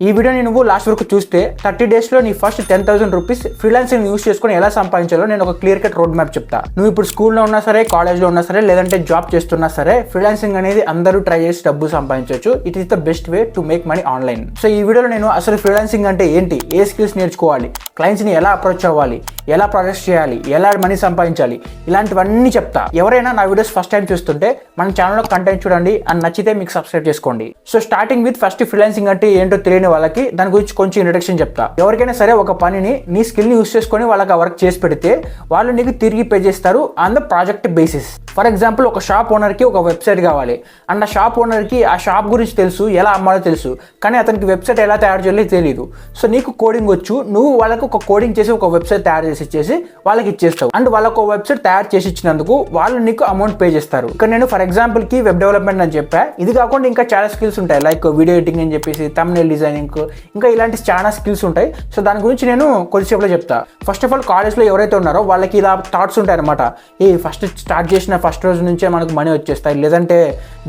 ఈ వీడియోని నువ్వు లాస్ట్ వరకు చూస్తే 30 డేస్లో నీ ఫస్ట్ 10,000 రూపీస్ ఫ్రీలాన్సింగ్ యూస్ చేసుకొని ఎలా సంపాదించాలో నేను ఒక క్లియర్ కట్ రోడ్ మ్యాప్ చెప్తా. నువ్వు ఇప్పుడు స్కూల్లో ఉన్నా సరే, కాలేజ్లో ఉన్నా సరే, లేదంటే జాబ్ చేస్తున్నా సరే, ఫ్రీలాన్సింగ్ అనేది అందరూ ట్రై చేసి డబ్బు సంపాదించవచ్చు. It is the best way to make money online. So ఈ వీడియోలో నేను అసలు ఫ్రీలాన్సింగ్ అంటే ఏంటి, ఏ స్కిల్స్ నేర్చుకోవాలి, క్లయింట్స్ని ఎలా అప్రోచ్ అవ్వాలి, ఎలా ప్రాజెక్ట్స్ చేయాలి, ఎలా మనీ సంపాదించాలి, ఇలాంటివన్నీ చెప్తా. ఎవరైనా నా వీడియోస్ ఫస్ట్ టైం చూస్తుంటే మన ఛానల్లో కంటెంట్ చూడండి, అని నచ్చితే మీకు సబ్స్క్రైబ్ చేసుకోండి. So starting with first freelancing అంటే ఏంటో తెలియని వాళ్ళకి దాని గురించి కొంచెం ఇంట్రడక్షన్ చెప్తా. ఎవరికైనా సరే ఒక పనిని నీ స్కిల్ని యూస్ చేసుకొని వాళ్ళకి ఆ వర్క్ చేసి పెడితే వాళ్ళు నీకు తిరిగి పే చేస్తారు on the project basis. For example, ఒక షాప్ ఓనర్కి ఒక వెబ్సైట్ కావాలి అండ్ ఆ షాప్ ఓనర్కి ఆ షాప్ గురించి తెలుసు, ఎలా అమ్మాలో తెలుసు, కానీ అతనికి వెబ్సైట్ ఎలా తయారు చేయాలో తెలియదు. సో నీకు కోడింగ్ వచ్చు, నువ్వు వాళ్ళకు ఒక కోడింగ్ చేసి ఒక వెబ్సైట్ తయారు చేసి ఇచ్చేసి వాళ్ళకి ఇచ్చేస్తావు అండ్ వాళ్ళకు ఒక వెబ్సైట్ తయారు చేసి ఇచ్చినందుకు వాళ్ళు నీకు అమౌంట్ పే చేస్తారు. ఇక్కడ నేను ఫర్ ఎగ్జాంపుల్కి వెబ్ డెవలప్మెంట్ అని చెప్పా. ఇది కాకుండా ఇంకా చాలా స్కిల్స్ ఉంటాయి, లైక్ వీడియో ఎడిటింగ్ అని చెప్పేసి, థంబ్నెయిల్ డిజైనింగ్, ఇంకా ఇలాంటి చాలా స్కిల్స్ ఉంటాయి. సో దాని గురించి నేను కొద్దిసేపులో చెప్తా. ఫస్ట్ ఆఫ్ ఆల్, కాలేజ్లో ఎవరైతే ఉన్నారో వాళ్ళకి ఇలా థాట్స్ ఉంటాయి అనమాట. ఫస్ట్ స్టార్ట్ చేసిన ఫస్ట్ రోజు నుంచే మనకు మనీ వచ్చేస్తాయి, లేదంటే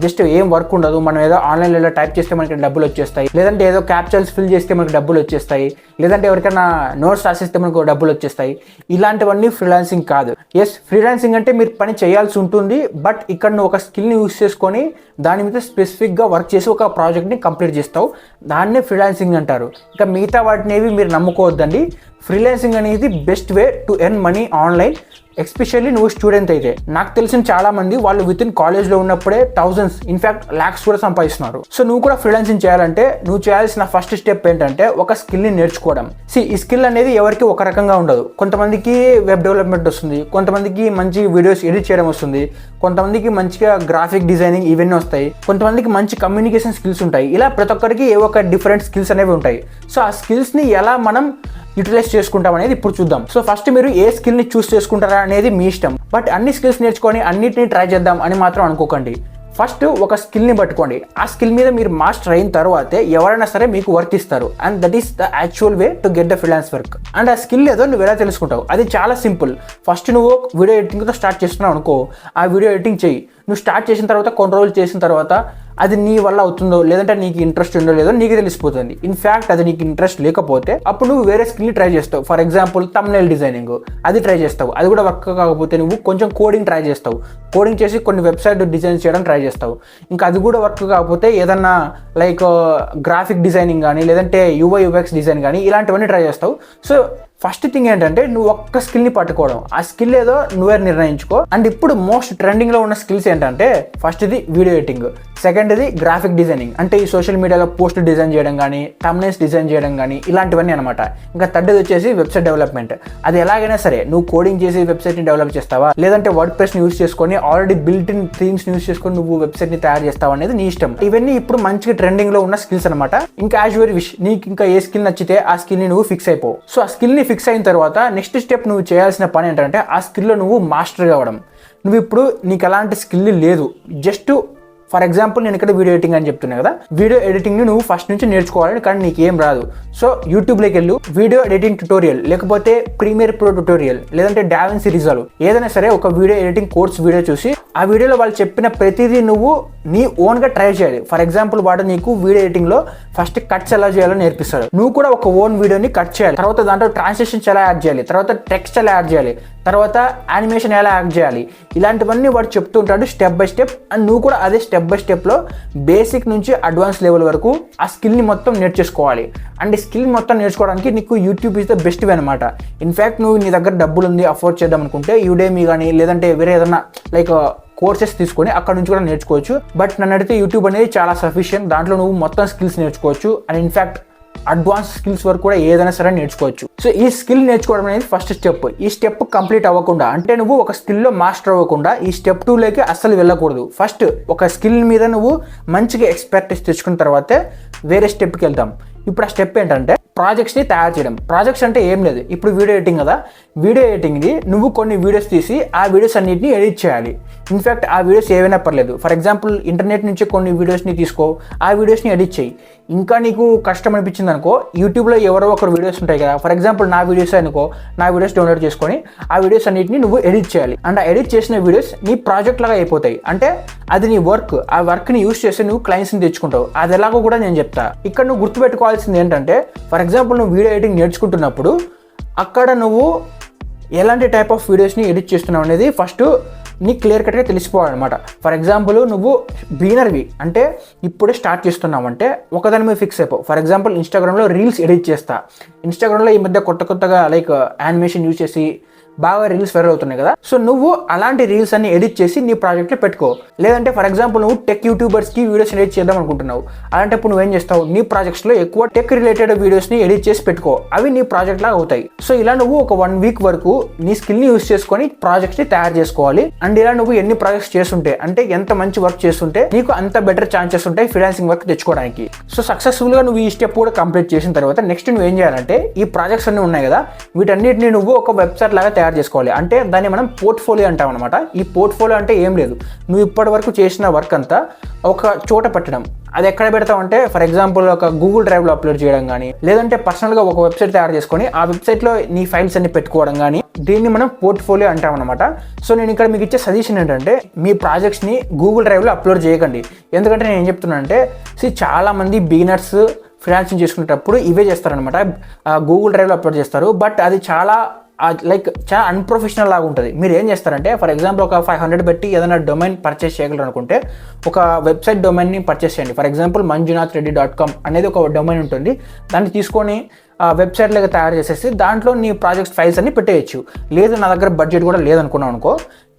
జస్ట్ ఏం వర్క్ ఉండదు, మనం ఏదో ఆన్లైన్లో టైప్ చేస్తే మనకి డబ్బులు వచ్చేస్తాయి, లేదంటే ఏదో క్యాప్చర్స్ ఫిల్ చేస్తే మనకి డబ్బులు వచ్చేస్తాయి, లేదంటే ఎవరికైనా నోట్స్ రాసిస్తే మనకు డబ్బులు వచ్చేస్తాయి. ఇలాంటివన్నీ ఫ్రీలాన్సింగ్ కాదు. ఎస్, ఫ్రీలాన్సింగ్ అంటే మీరు పని చేయాల్సి ఉంటుంది, బట్ ఇక్కడ నువ్వు ఒక స్కిల్ని యూస్ చేసుకొని దాని మీద స్పెసిఫిక్గా వర్క్ చేసి ఒక ప్రాజెక్ట్ని కంప్లీట్ చేస్తావు. దాన్నే ఫ్రీలాన్సింగ్ అంటారు. ఇక మిగతా వాటినేవి మీరు నమ్ముకోవద్దండి. ఫ్రీలాన్సింగ్ అనేది best way to earn money online. Especially నువ్వు స్టూడెంట్ అయితే. నాకు తెలిసిన చాలా మంది వాళ్ళు విత్ ఇన్ కాలేజ్లో ఉన్నప్పుడే థౌజండ్స్, ఇన్ఫ్యాక్ట్ లాక్స్ కూడా సంపాదిస్తున్నారు. సో నువ్వు కూడా ఫ్రీలాన్సింగ్ చేయాలంటే నువ్వు చేయాల్సిన ఫస్ట్ స్టెప్ ఏంటంటే ఒక స్కిల్ని నేర్చుకోవడం. ఈ స్కిల్ అనేది ఎవరికి ఒక రకంగా ఉండదు. కొంతమందికి వెబ్ డెవలప్మెంట్ వస్తుంది, కొంతమందికి మంచి వీడియోస్ ఎడిట్ చేయడం వస్తుంది, కొంతమందికి మంచిగా గ్రాఫిక్ డిజైనింగ్ ఇవన్నీ వస్తాయి, కొంతమందికి మంచి కమ్యూనికేషన్ స్కిల్స్ ఉంటాయి. ఇలా ప్రతి ఒక్కరికి ఏ ఒక డిఫరెంట్ స్కిల్స్ అనేవి ఉంటాయి. సో ఆ స్కిల్స్ని ఎలా మనం యూటిలైజ్ చేసుకుంటాం అనేది ఇప్పుడు చూద్దాం. సో ఫస్ట్ మీరు ఏ స్కిల్ని చూస్ చేసుకుంటారా అనేది మీ ఇష్టం, బట్ అన్ని స్కిల్స్ నేర్చుకొని అన్నిటిని ట్రై చేద్దాం అని మాత్రం అనుకోకండి. ఫస్ట్ ఒక స్కిల్ని పట్టుకోండి. ఆ స్కిల్ మీద మీరు మాస్టర్ అయిన తర్వాతే ఎవరైనా సరే మీకు వర్క్ ఇస్తారు, and that is the actual way to get the freelance work. And ఆ స్కిల్ ఏదో నువ్వు ఎలా తెలుసుకుంటావు, అది చాలా సింపుల్. ఫస్ట్ నువ్వు వీడియో ఎడిటింగ్తో స్టార్ట్ చేస్తున్నావు అనుకో, ఆ వీడియో ఎడిటింగ్ చెయ్యి. నువ్వు స్టార్ట్ చేసిన తర్వాత కొన్ని రోజులు చేసిన తర్వాత అది నీ వల్ల అవుతుందో లేదంటే నీకు ఇంట్రెస్ట్ ఉందో లేదో నీకు తెలిసిపోతుంది. ఇన్ఫ్యాక్ట్ అది నీకు ఇంట్రెస్ట్ లేకపోతే అప్పుడు నువ్వు వేరే స్కిల్ని ట్రై చేస్తావు. ఫర్ ఎగ్జాంపుల్, థంబ్నెయిల్ డిజైనింగ్, అది ట్రై చేస్తావు. అది కూడా వర్క్ కాకపోతే నువ్వు కొంచెం కోడింగ్ ట్రై చేస్తావు. కోడింగ్ చేసి కొన్ని వెబ్సైట్ డిజైన్ చేయడం ట్రై చేస్తావు. ఇంకా అది కూడా వర్క్ కాకపోతే ఏదన్నా లైక్ గ్రాఫిక్ డిజైనింగ్ కానీ, లేదంటే UI UX డిజైన్ కానీ, ఇలాంటివన్నీ ట్రై చేస్తావు. సో ఫస్ట్ థింగ్ ఏంటంటే నువ్వు ఒక్క స్కిల్ని పట్టుకోవడం. ఆ స్కిల్ ఏదో నువ్వే నిర్ణయించుకో. అండ్ ఇప్పుడు మోస్ట్ ట్రెండింగ్లో ఉన్న స్కిల్స్ ఏంటంటే, ఫస్ట్ది వీడియో ఎడిటింగ్, సెకండ్ది గ్రాఫిక్ డిజైనింగ్, అంటే ఈ సోషల్ మీడియాలో పోస్ట్ డిజైన్ చేయడం కానీ, థంబ్నెయిల్స్ డిజైన్ చేయడం కానీ, ఇలాంటివన్నీ అనమాట. ఇంకా థర్డ్ది వచ్చేసి వెబ్సైట్ డెవలప్మెంట్. అది ఎలాగైనా సరే నువ్వు కోడింగ్ చేసి వెబ్సైట్ని డెవలప్ చేస్తావా, లేదంటే వర్డ్ ప్రెస్ని యూస్ చేసుకొని ఆల్రెడీ బిల్ట్ ఇన్ థీమ్స్ని యూస్ చేసుకొని నువ్వు వెబ్సైట్ని తయారు చేస్తావు అనేది నీ ఇష్టం. ఇవన్నీ ఇప్పుడు మంచిగా ట్రెండింగ్లో ఉన్న స్కిల్స్ అనమాట. ఇంకా యాజ్ యువర్ విష్, నీకు ఇంకా ఏ స్కిల్ నచ్చితే ఆ స్కిల్ని నువ్వు ఫిక్స్ అయిపో. సో ఆ స్కిల్ని ఫిక్స్ అయిన తర్వాత నెక్స్ట్ స్టెప్ నువ్వు చేయాల్సిన పని ఏంటంటే ఆ స్కిల్లో నువ్వు మాస్టర్ కావడం. నువ్వు ఇప్పుడు నీకు ఎలాంటి స్కిల్ లేదు, జస్ట్ ఫర్ ఎగ్జాంపుల్ నేను ఇక్కడ వీడియో ఎడిటింగ్ అని చెప్తున్నా కదా, వీడియో ఎడిటింగ్ని నువ్వు ఫస్ట్ నుంచి నేర్చుకోవాలని, కానీ నీకు ఏం రాదు. సో యూట్యూబ్లోకి వెళ్ళు, వీడియో ఎడిటింగ్ ట్యుటోరియల్, లేకపోతే ప్రీమియర్ ప్రో ట్యుటోరియల్, లేదంటే డావిన్సీ రిజాల్వ్, ఏదైనా సరే ఒక వీడియో ఎడిటింగ్ కోర్స్ వీడియో చూసి ఆ వీడియోలో వాళ్ళు చెప్పిన ప్రతిదీ నువ్వు నీ ఓన్గా ట్రై చేయాలి. ఫర్ ఎగ్జాంపుల్, వాడు నీకు వీడియో ఎడిటింగ్లో ఫస్ట్ కట్స్ ఎలా చేయాలో నేర్పిస్తాడు. నువ్వు కూడా ఒక ఓన్ వీడియోని కట్ చేయాలి, తర్వాత దాంట్లో ట్రాన్స్లేషన్స్ ఎలా యాడ్ చేయాలి, తర్వాత టెక్స్ట్ ఎలా యాడ్ చేయాలి, తర్వాత యానిమేషన్ ఎలా యాడ్ చేయాలి, ఇలాంటివన్నీ వాడు చెప్తుంటాడు స్టెప్ బై స్టెప్. అండ్ నువ్వు కూడా అదే స్టెప్ బై స్టెప్లో బేసిక్ నుంచి అడ్వాన్స్ లెవెల్ వరకు ఆ స్కిల్ని మొత్తం నేర్చేసుకోవాలి. అండ్ ఈ స్కిల్ మొత్తం నేర్చుకోవడానికి నీకు YouTube is the best way అనమాట. ఇన్ఫ్యాక్ట్ నువ్వు నీ దగ్గర డబ్బులు ఉంది, అఫోర్డ్ చేద్దాం అనుకుంటే యుడేమి కానీ, లేదంటే వేరే ఏదన్నా లైక్ కోర్సెస్ తీసుకొని అక్కడ నుంచి కూడా నేర్చుకోవచ్చు. బట్ నన్ను అడిగితే యూట్యూబ్ అనేది చాలా సఫిషియెంట్. దాంట్లో నువ్వు మొత్తం స్కిల్స్ నేర్చుకోవచ్చు. అండ్ ఇన్ఫ్యాక్ట్ అడ్వాన్స్ స్కిల్స్ వరకు కూడా ఏదైనా సరే నేర్చుకోవచ్చు. సో ఈ స్కిల్ నేర్చుకోవడం అనేది ఫస్ట్ స్టెప్. ఈ స్టెప్ కంప్లీట్ అవ్వకుండా, అంటే నువ్వు ఒక స్కిల్లో మాస్టర్ అవ్వకుండా ఈ స్టెప్ 2లోకి అస్సలు వెళ్ళకూడదు. ఫస్ట్ ఒక స్కిల్ మీద నువ్వు మంచిగా ఎక్స్పర్టీస్ తెచ్చుకున్న తర్వాతే వేరే స్టెప్కి వెళ్తాం. ఇప్పుడు ఆ స్టెప్ ఏంటంటే ప్రాజెక్ట్స్ని తయారు చేయడం. ప్రాజెక్ట్స్ అంటే ఏం లేదు, ఇప్పుడు వీడియో ఎడిటింగ్ కదా, వీడియో ఎడిటింగ్ది నువ్వు కొన్ని వీడియోస్ తీసి ఆ వీడియోస్ అన్నిటిని ఎడిట్ చేయాలి. ఇన్ఫ్యాక్ట్ ఆ వీడియోస్ ఏవైనా పర్లేదు. ఫర్ ఎగ్జాంపుల్, ఇంటర్నెట్ నుంచి కొన్ని వీడియోస్ని తీసుకో, ఆ వీడియోస్ని ఎడిట్ చేయి. ఇంకా నీకు కష్టం అనిపించింది అనుకో, యూట్యూబ్లో ఎవరో ఒకరు వీడియోస్ ఉంటాయి కదా, ఫర్ ఎగ్జాంపుల్ నా వీడియోస్ అనుకో, నా వీడియోస్ డౌన్లోడ్ చేసుకొని ఆ వీడియోస్ అన్నిటిని నువ్వు ఎడిట్ చేయాలి. అండ్ ఆ ఎడిట్ చేసిన వీడియోస్ నీ ప్రాజెక్ట్ లాగా అయిపోతాయి. అంటే అది నీ వర్క్, ఆ వర్క్ని యూస్ చేసి నువ్వు క్లయింట్స్ని తెచ్చుకుంటావు. అది ఎలాగో కూడా నేను చెప్తా. ఇక్కడ నువ్వు గుర్తుపెట్టుకోవాల్సింది ఏంటంటే, ఫర్ ఎగ్జాంపుల్ నువ్వు వీడియో ఎడిటింగ్ నేర్చుకుంటున్నప్పుడు అక్కడ నువ్వు ఎలాంటి టైప్ ఆఫ్ వీడియోస్ని ఎడిట్ చేస్తున్నావు అనేది ఫస్ట్ నీకు క్లియర్ కట్గా తెలిసిపోవాలన్నమాట. ఫర్ ఎగ్జాంపుల్ నువ్వు బిగినర్వి అంటే ఇప్పుడే స్టార్ట్ చేస్తున్నావంటే ఒకదాని మీద ఫిక్స్ అయిపో. ఫర్ ఎగ్జాంపుల్ ఇన్స్టాగ్రామ్లో రీల్స్ ఎడిట్ చేస్తా. ఇన్స్టాగ్రామ్లో ఈ మధ్య కొత్తగా లైక్ యానిమేషన్ యూజ్ చేసి బాగా రీల్స్ వైరల్ అవుతున్నాయి కదా. సో నువ్వు అలాంటి రీల్స్ అన్ని ఎడిట్ చేసి నీ ప్రాజెక్ట్లో పెట్టుకో. లేదంటే ఫర్ ఎగ్జాంపుల్ నువ్వు టెక్ యూట్యూబర్స్కి వీడియోస్ ఎడిట్ చేద్దాం అనుకుంటున్నావు. అలాంటప్పుడు నువ్వేం చేస్తావు, నీ ప్రాజెక్ట్స్లో ఎక్కువ టెక్ రిలేటెడ్ వీడియోస్ని ఎడిట్ చేసి పెట్టుకో. అవి నీ ప్రాజెక్ట్ లాగా అవుతాయి. సో ఇలా నువ్వు ఒక 1 వీక్ వరకు నీ స్కిల్ని యూస్ చేసుకొని ప్రాజెక్ట్స్ని తయారు చేసుకోవాలి. అండ్ ఇలా నువ్వు ఎన్ని ప్రాజెక్ట్స్ చేస్తుంటే, అంటే ఎంత మంచి వర్క్ చేస్తుంటే నీకు అంత బెటర్ ఛాన్సెస్ ఉంటాయి ఫ్రీలాన్సింగ్ వర్క్ తెచ్చుకోవడానికి. సో సక్సెస్ఫుల్గా నువ్వు ఈ స్టెప్ కూడా కంప్లీట్ చేసిన తర్వాత నెక్స్ట్ నువ్వు ఏం చేయాలంటే, ఈ ప్రాజెక్ట్స్ అన్ని ఉన్నాయి కదా, వీటన్నిటిని నువ్వు ఒక వెబ్సైట్ లాగా తయారు చేసుకోవాలి. అంటే దాన్ని మనం పోర్ట్ఫోలియో అంటాం అనమాట. ఈ పోర్ట్ఫోలియో అంటే ఏం లేదు, నువ్వు ఇప్పటి వరకు చేసిన వర్క్ అంతా ఒక చోట పెట్టడం. అది ఎక్కడ పెడతావు అంటే, ఫర్ ఎగ్జాంపుల్ ఒక గూగుల్ డ్రైవ్లో అప్లోడ్ చేయడం కానీ, లేదంటే పర్సనల్గా ఒక వెబ్సైట్ తయారు చేసుకొని ఆ వెబ్సైట్లో నీ ఫైల్స్ అన్ని పెట్టుకోవడం కానీ, దీన్ని మనం పోర్ట్ఫోలియో అంటాం అనమాట. సో నేను ఇక్కడ మీకు ఇచ్చే సజెషన్ ఏంటంటే, మీ ప్రాజెక్ట్స్ని గూగుల్ డ్రైవ్లో అప్లోడ్ చేయకండి. ఎందుకంటే నేను ఏం చెప్తున్నాను అంటే, చాలామంది బిగినర్స్ ఫ్రీలాన్సింగ్ చేసుకునేటప్పుడు ఇవే చేస్తారనమాట. గూగుల్ డ్రైవ్లో అప్లోడ్ చేస్తారు. బట్ అది చాలా అన్ప్రొఫెషనల్ లాగా ఉంటుంది. మీరు ఏం చేస్తారంటే, ఫర్ ఎగ్జాంపుల్ ఒక 500 పెట్టి ఏదైనా డొమైన్ పర్చేస్ చేయగలరు అనుకుంటే ఒక వెబ్సైట్ డొమైన్ని పర్చేస్ చేయండి. ఫర్ ఎగ్జాంపుల్ manjunathreddy.com అనేది ఒక డొమైన్ ఉంటుంది. దాన్ని తీసుకొని వెబ్సైట్ లాగా తయారు చేసేసి దాంట్లో నీ ప్రాజెక్ట్ ఫైల్స్ అన్ని పెట్టేయచ్చు. లేదు నా దగ్గర బడ్జెట్ కూడా లేదనుకున్నావు అనుకో,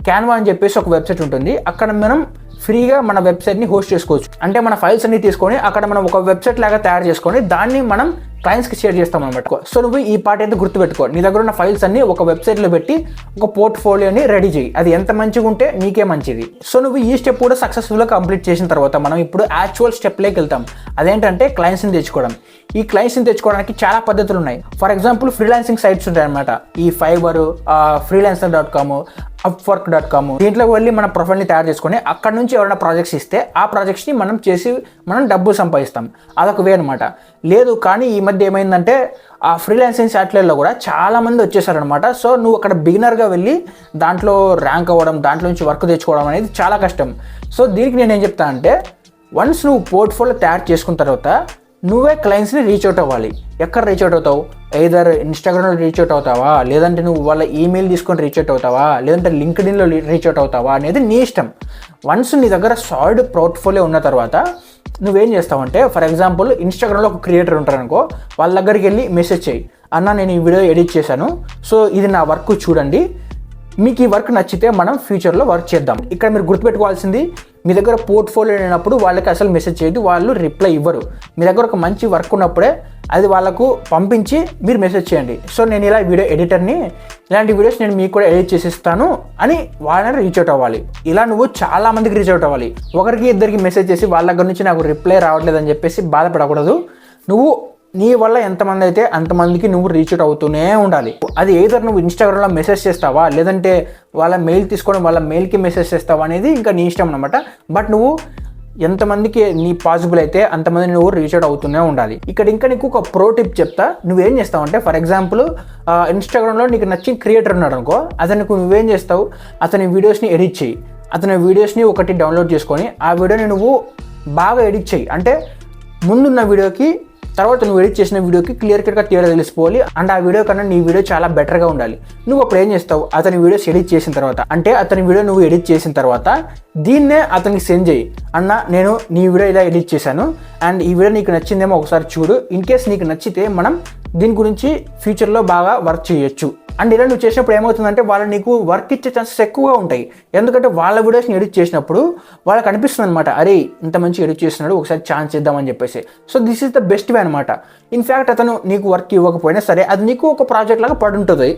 క్యాన్వా అని చెప్పేసి ఒక వెబ్సైట్ ఉంటుంది. అక్కడ మనం ఫ్రీగా మన వెబ్సైట్ని హోస్ట్ చేసుకోవచ్చు. అంటే మన ఫైల్స్ అన్ని తీసుకొని అక్కడ మనం ఒక వెబ్సైట్ లాగా తయారు చేసుకొని దాన్ని మనం క్లయింట్స్కి షేర్ చేస్తాం అనమాట. సో నువ్వు ఈ పార్ట్ అయితే గుర్తుపెట్టుకో, నీ దగ్గర ఉన్న ఫైల్స్ అన్ని ఒక వెబ్సైట్లో పెట్టి ఒక పోర్ట్ఫోలియోని రెడీ చేయి. అది ఎంత మంచిగా ఉంటే నీకే మంచిది. సో నువ్వు ఈ స్టెప్ కూడా సక్సెస్ఫుల్గా కంప్లీట్ చేసిన తర్వాత మనం ఇప్పుడు యాక్చువల్ స్టెప్లోకి వెళ్తాం. అదేంటంటే క్లయింట్స్ని తెచ్చుకోవడం. ఈ క్లయింట్స్ని తెచ్చుకోవడానికి చాలా పద్ధతులు ఉన్నాయి. ఫర్ ఎగ్జాంపుల్ ఫ్రీలాన్సింగ్ సైట్స్ ఉంటాయి అనమాట. ఈ ఫైబర్, freelancer.com, upwork.com, దీంట్లోకి వెళ్ళి మన ప్రొఫైల్ని తయారు చేసుకొని అక్కడ నుంచి ఎవరైనా ప్రాజెక్ట్స్ ఇస్తే ఆ ప్రాజెక్ట్స్ని మనం చేసి మనం డబ్బులు సంపాదిస్తాం. అదొక వే అనమాట. లేదు కానీ ఈ మధ్య ఏమైందంటే ఆ ఫ్రీలాన్సింగ్ సైట్లలో కూడా చాలామంది వచ్చేసారనమాట. సో నువ్వు అక్కడ బిగినర్గా వెళ్ళి దాంట్లో ర్యాంక్ అవ్వడం, దాంట్లో నుంచి వర్క్ తెచ్చుకోవడం అనేది చాలా కష్టం. సో దీనికి నేను ఏం చెప్తాను అంటే, వన్స్ నువ్వు పోర్ట్ఫోలియో తయారు చేసుకున్న తర్వాత నువ్వే క్లయింట్స్ని రీచ్ అవుట్ అవ్వాలి. ఎక్కడ రీచ్ అవుట్ అవుతావు? ఎయిదర్ ఇన్స్టాగ్రామ్లో రీచ్ అవుట్ అవుతావా, లేదంటే నువ్వు వాళ్ళ ఈమెయిల్ తీసుకొని రీచ్ అవుట్ అవుతావా, లేదంటే లింక్డ్ఇన్లో రీచ్ అవుట్ అవుతావా అనేది నీ ఇష్టం. వన్స్ నీ దగ్గర సాలిడ్ పోర్ట్ఫోలియో ఉన్న తర్వాత నువ్వేం చేస్తావంటే, ఫర్ ఎగ్జాంపుల్ ఇన్స్టాగ్రామ్లో ఒక క్రియేటర్ ఉంటారనుకో, వాళ్ళ దగ్గరికి వెళ్ళి మెసేజ్ చేయి, అన్న నేను ఈ వీడియో ఎడిట్ చేశాను, సో ఇది నా వర్క్ చూడండి, మీకు ఈ వర్క్ నచ్చితే మనం ఫ్యూచర్లో వర్క్ చేద్దాం. ఇక్కడ మీరు గుర్తుపెట్టుకోవాల్సింది, మీ దగ్గర పోర్ట్ఫోలియో లేనప్పుడు వాళ్ళకి అసలు మెసేజ్ చేయదు, వాళ్ళు రిప్లై ఇవ్వరు. మీ దగ్గర ఒక మంచి వర్క్ ఉన్నప్పుడే అది వాళ్ళకు పంపించి మీరు మెసేజ్ చేయండి. సో నేను ఇలా వీడియో ఎడిటర్ని, ఇలాంటి వీడియోస్ నేను మీకు కూడా ఎడిట్ చేసిస్తాను అని వాళ్ళని రీచ్ అవుట్ అవ్వాలి. ఇలా నువ్వు చాలా మందికి రీచ్ అవుట్ అవ్వాలి. ఒకరికి ఇద్దరికి మెసేజ్ చేసి వాళ్ళ దగ్గర నుంచి నాకు రిప్లై రావట్లేదని చెప్పేసి బాధపడకూడదు. నువ్వు నీ వల్ల ఎంతమంది అయితే అంతమందికి నువ్వు రీచ్ అవుట్ అవుతూనే ఉండాలి. అది ఏదర్ నువ్వు ఇన్స్టాగ్రామ్లో మెసేజ్ చేస్తావా, లేదంటే వాళ్ళ మెయిల్ తీసుకొని వాళ్ళ మెయిల్కి మెసేజ్ చేస్తావా అనేది ఇంకా నీ ఇష్టం అనమాట. బట్ నువ్వు ఎంతమందికి నీ పాసిబుల్ అయితే అంతమంది నువ్వు రీచ్ అవుట్ అవుతూనే ఉండాలి. ఇక్కడ ఇంకా నీకు ఒక ప్రో టిప్ చెప్తా. నువ్వేం చేస్తావు అంటే, ఫర్ ఎగ్జాంపుల్ ఇన్స్టాగ్రామ్లో నీకు నచ్చిన క్రియేటర్ ఉన్నాడు అనుకో, అతనికి నువ్వేం చేస్తావు, అతని వీడియోస్ని ఎడిట్ చేయి. అతని వీడియోస్ని ఒకటి డౌన్లోడ్ చేసుకొని ఆ వీడియోని నువ్వు బాగా ఎడిట్ చేయి. అంటే ముందున్న వీడియోకి తర్వాత నువ్వు ఎడిట్ చేసిన వీడియోకి క్లియర్ కట్గా తేడా తెలిసిపోవాలి. అండ్ ఆ వీడియో కన్నా నీ వీడియో చాలా బెటర్గా ఉండాలి. నువ్వు అప్పుడు ఏం చేస్తావు, అతని వీడియోస్ ఎడిట్ చేసిన తర్వాత, అంటే అతని వీడియో నువ్వు ఎడిట్ చేసిన తర్వాత దీన్నే అతనికి సెండ్ చేయి. అన్న నేను నీ వీడియో ఇలా ఎడిట్ చేశాను అండ్ ఈ వీడియో నీకు నచ్చిందేమో ఒకసారి చూడు, ఇన్ కేస్ నీకు నచ్చితే మనం దీని గురించి ఫ్యూచర్లో బాగా వర్క్ చేయొచ్చు. అండ్ ఇలా నువ్వు చేసినప్పుడు ఏమవుతుందంటే వాళ్ళు నీకు వర్క్ ఇచ్చే ఛాన్సెస్ ఎక్కువగా ఉంటాయి. ఎందుకంటే వాళ్ళ వీడియోస్ని ఎడిట్ చేసినప్పుడు వాళ్ళకి అనిపిస్తుంది అనమాట, అరే ఇంత మంచి ఎడిట్ చేస్తున్నాడు, ఒకసారి ఛాన్స్ ఇద్దామని చెప్పేసి. So this is the best way అనమాట. ఇన్ఫ్యాక్ట్ అతను నీకు వర్క్ ఇవ్వకపోయినా సరే అది నీకు ఒక ప్రాజెక్ట్ లాగా పడి ఉంటుంది,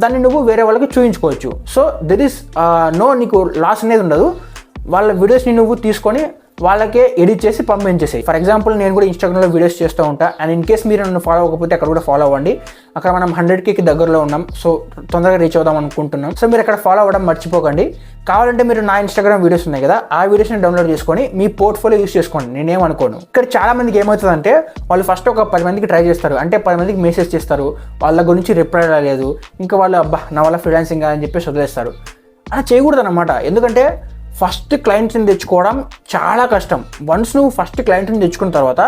దాన్ని నువ్వు వేరే వాళ్ళకి చూపించుకోవచ్చు. సో దెర్ ఈస్ నీకు లాస్ అనేది ఉండదు. వాళ్ళ వీడియోస్ని నువ్వు తీసుకొని వాళ్ళకే ఎడిట్ చేసి పంపించేసాయి. ఫర్ ఎగ్జాంపుల్ నేను కూడా ఇన్స్టాగ్రామ్లో వీడియోస్ చేస్తూ ఉంటా, అండ్ ఇన్ కేస్ మీరు నన్ను ఫాలో అవ్వకపోతే అక్కడ కూడా ఫాలో అవ్వండి. అక్కడ మనం 100K దగ్గరలో ఉన్నాం, సో తొందరగా రీచ్ అవుదాం అనుకుంటున్నాం. సో మీరు అక్కడ ఫాలో అవ్వడం మర్చిపోకండి. కావాలంటే మీరు నా ఇన్స్టాగ్రామ్ వీడియోస్ ఉన్నాయి కదా, ఆ వీడియోస్ని డౌన్లోడ్ చేసుకొని మీ పోర్ట్ఫోలియో యూస్ చేసుకోండి, నేనేమనుకోను. ఇక్కడ చాలా మందికి ఏమవుతుందంటే వాళ్ళు ఫస్ట్ ఒక 10 మందికి ట్రై చేస్తారు, అంటే 10 మందికి మెసేజ్ చేస్తారు, వాళ్ళ గురించి రిప్లై రాలేదు, ఇంకా వాళ్ళు అబ్బా నా వల్ల ఫ్రీలాన్సింగ్ అని చెప్పేసి వదిలేస్తారు. అలా చేయకూడదు అనమాట. ఎందుకంటే ఫస్ట్ క్లయింట్స్ని తెచ్చుకోవడం చాలా కష్టం. వన్స్ నువ్వు ఫస్ట్ క్లయింట్ని తెచ్చుకున్న తర్వాత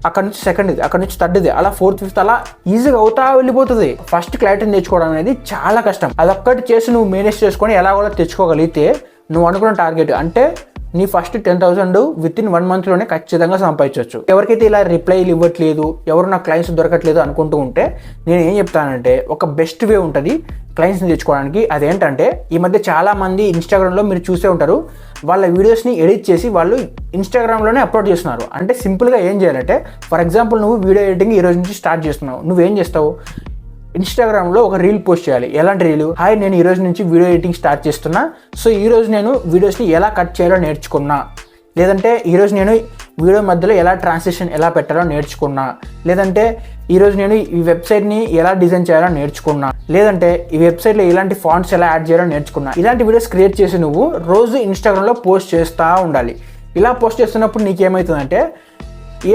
అక్కడ నుంచి సెకండ్ది, అక్కడ నుంచి థర్డ్ది, అలా ఫోర్త్, ఫిఫ్త్ అలా ఈజీగా అవుతా వెళ్ళిపోతుంది. ఫస్ట్ క్లయింట్ని తెచ్చుకోవడం అనేది చాలా కష్టం. అదొక్కటి చేసి నువ్వు మేనేజ్ చేసుకొని ఎలా కూడా తెచ్చుకోగలిగితే నువ్వు అనుకున్న టార్గెట్ అంటే నీ ఫస్ట్ 10,000 వితిన్ 1 monthలోనే ఖచ్చితంగా సంపాదించవచ్చు. ఎవరికైతే ఇలా రిప్లైలు ఇవ్వట్లేదు, ఎవరు నాకు క్లయింట్స్ దొరకట్లేదు అనుకుంటూ ఉంటే నేను ఏం చెప్తానంటే ఒక బెస్ట్ వే ఉంటుంది క్లయింట్స్ని తెచ్చుకోవడానికి. అదేంటంటే ఈ మధ్య చాలామంది ఇన్స్టాగ్రామ్లో మీరు చూసే ఉంటారు, వాళ్ళ వీడియోస్ని ఎడిట్ చేసి వాళ్ళు ఇన్స్టాగ్రామ్లోనే అప్లోడ్ చేస్తున్నారు. అంటే సింపుల్గా ఏం చేయాలంటే ఫర్ ఎగ్జాంపుల్ నువ్వు వీడియో ఎడిటింగ్ ఈ రోజు నుంచి స్టార్ట్ చేస్తున్నావు, నువ్వేం చేస్తావు, ఇన్స్టాగ్రామ్లో ఒక రీల్ పోస్ట్ చేయాలి. ఎలాంటి రీలు, హాయ్ నేను ఈ రోజు నుంచి వీడియో ఎడిటింగ్ స్టార్ట్ చేస్తున్నా, సో ఈరోజు నేను వీడియోస్ని ఎలా కట్ చేయాలో నేర్చుకున్నా, లేదంటే ఈరోజు నేను వీడియో మధ్యలో ఎలా ట్రాన్స్లేషన్ ఎలా పెట్టాలో నేర్చుకున్నా, లేదంటే ఈరోజు నేను ఈ వెబ్సైట్ని ఎలా డిజైన్ చేయాలో నేర్చుకున్నా, లేదంటే ఈ వెబ్సైట్లో ఎలాంటి ఫాంట్స్ ఎలా యాడ్ చేయాలో నేర్చుకున్నా. ఇలాంటి వీడియోస్ క్రియేట్ చేసి నువ్వు రోజు ఇన్స్టాగ్రామ్లో పోస్ట్ చేస్తూ ఉండాలి. ఇలా పోస్ట్ చేస్తున్నప్పుడు నీకేమవుతుందంటే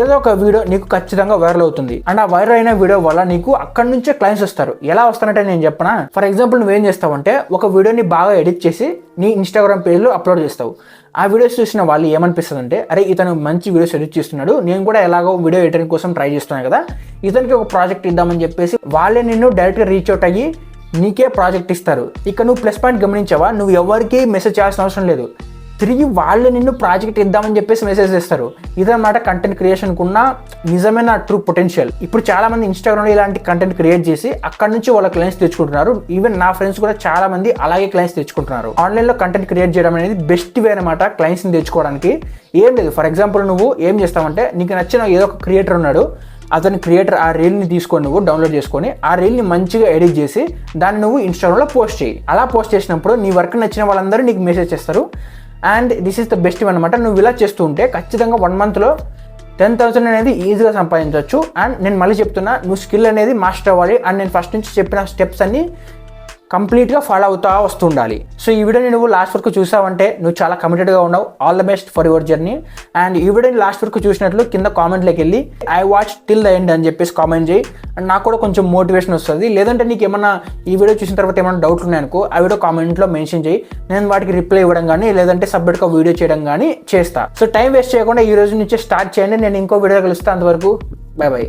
ఏదో ఒక వీడియో నీకు ఖచ్చితంగా వైరల్ అవుతుంది, అండ్ ఆ వైరల్ అయిన వీడియో వల్ల నీకు అక్కడి నుంచే క్లయింట్స్ వస్తారు. ఎలా వస్తానంటే నేను చెప్పనా, ఫర్ ఎగ్జాంపుల్ నువ్వేం చేస్తావంటే ఒక వీడియోని బాగా ఎడిట్ చేసి నీ ఇన్స్టాగ్రామ్ పేజ్లో అప్లోడ్ చేస్తావు. ఆ వీడియోస్ చూసిన వాళ్ళు ఏమనిపిస్తుంది అంటే అరే ఇతను మంచి వీడియోస్ ఎడిట్ చేస్తున్నాడు, నేను కూడా ఎలాగో వీడియో ఎడిటింగ్ కోసం ట్రై చేస్తున్నాను కదా, ఇతనికి ఒక ప్రాజెక్ట్ ఇద్దామని చెప్పేసి వాళ్ళే నిన్ను డైరెక్ట్గా రీచ్ అవుట్ అయ్యి నీకే ప్రాజెక్ట్ ఇస్తారు. ఇక్కడ నువ్వు ప్లస్ పాయింట్ గమనించావా, నువ్వు ఎవరికి మెసేజ్ చేయాల్సిన అవసరం లేదు, తిరిగి వాళ్ళే నిన్ను ప్రాజెక్ట్ ఇద్దామని చెప్పేసి మెసేజ్ చేస్తారు. ఇదన్నమాట కంటెంట్ క్రియేషన్కి ఉన్న నిజమైన ట్రూ పొటెన్షియల్. ఇప్పుడు చాలా మంది ఇన్స్టాగ్రామ్లో ఇలాంటి కంటెంట్ క్రియేట్ చేసి అక్కడ నుంచి వాళ్ళ క్లయింట్స్ తెచ్చుకుంటున్నారు. ఈవెన్ నా ఫ్రెండ్స్ కూడా చాలా మంది అలాగే క్లయింట్స్ తెచ్చుకుంటున్నారు. ఆన్లైన్లో కంటెంట్ క్రియేట్ చేయడం అనేది బెస్ట్ వే అనమాట క్లయింట్స్ని తెచ్చుకోవడానికి. ఏం లేదు, ఫర్ ఎగ్జాంపుల్ నువ్వు ఏం చేస్తావంటే నీకు నచ్చిన ఏదో ఒక క్రియేటర్ ఉన్నాడు, అతని క్రియేటర్ ఆ రీల్ని తీసుకొని నువ్వు డౌన్లోడ్ చేసుకొని ఆ రీల్ని మంచిగా ఎడిట్ చేసి దాన్ని నువ్వు ఇన్స్టాగ్రామ్లో పోస్ట్ చేయి. అలా పోస్ట్ చేసినప్పుడు నీ వర్క్ నచ్చిన వాళ్ళందరూ నీకు మెసేజ్ చేస్తారు. And this is the best అనమాట. నువ్వు ఇలా చేస్తూ ఉంటే ఖచ్చితంగా 1 monthలో 10,000 అనేది ఈజీగా సంపాదించవచ్చు. అండ్ నేను మళ్ళీ చెప్తున్నా, నువ్వు స్కిల్ అనేది మాస్టర్ అవ్వాలి. అండ్ నేను ఫస్ట్ నుంచి చెప్పిన స్టెప్స్ అన్ని కంప్లీట్గా ఫాలో అవుతా వస్తుండాలి. సో ఈ వీడియోని నువ్వు లాస్ట్ వరకు చూసావంటే నువ్వు చాలా కమిటెడ్గా ఉన్నావు. All the best for your journey. And ఈ వీడియోని లాస్ట్ వరకు చూసినట్లు కింద కామెంట్లోకి వెళ్ళి I watch till the end అని చెప్పేసి కామెంట్ చేయి. అండ్ నాకు కూడా కొంచెం మోటివేషన్ వస్తుంది. లేదంటే నీకు ఏమన్నా ఈ వీడియో చూసిన తర్వాత ఏమైనా డౌట్లు ఉన్నాయనుకో ఆ వీడియో కామెంట్లో మెన్షన్ చేయి, నేను వాటికి రిప్లై ఇవ్వడం కానీ లేదంటే సబ్మిట్గా వీడియో చేయడం కానీ చేస్తా. సో టైం వేస్ట్ చేయకుండా ఈ రోజు నుంచే స్టార్ట్ చేయండి. నేను ఇంకో వీడియో కలుస్తాను. అంతవరకు బై బై.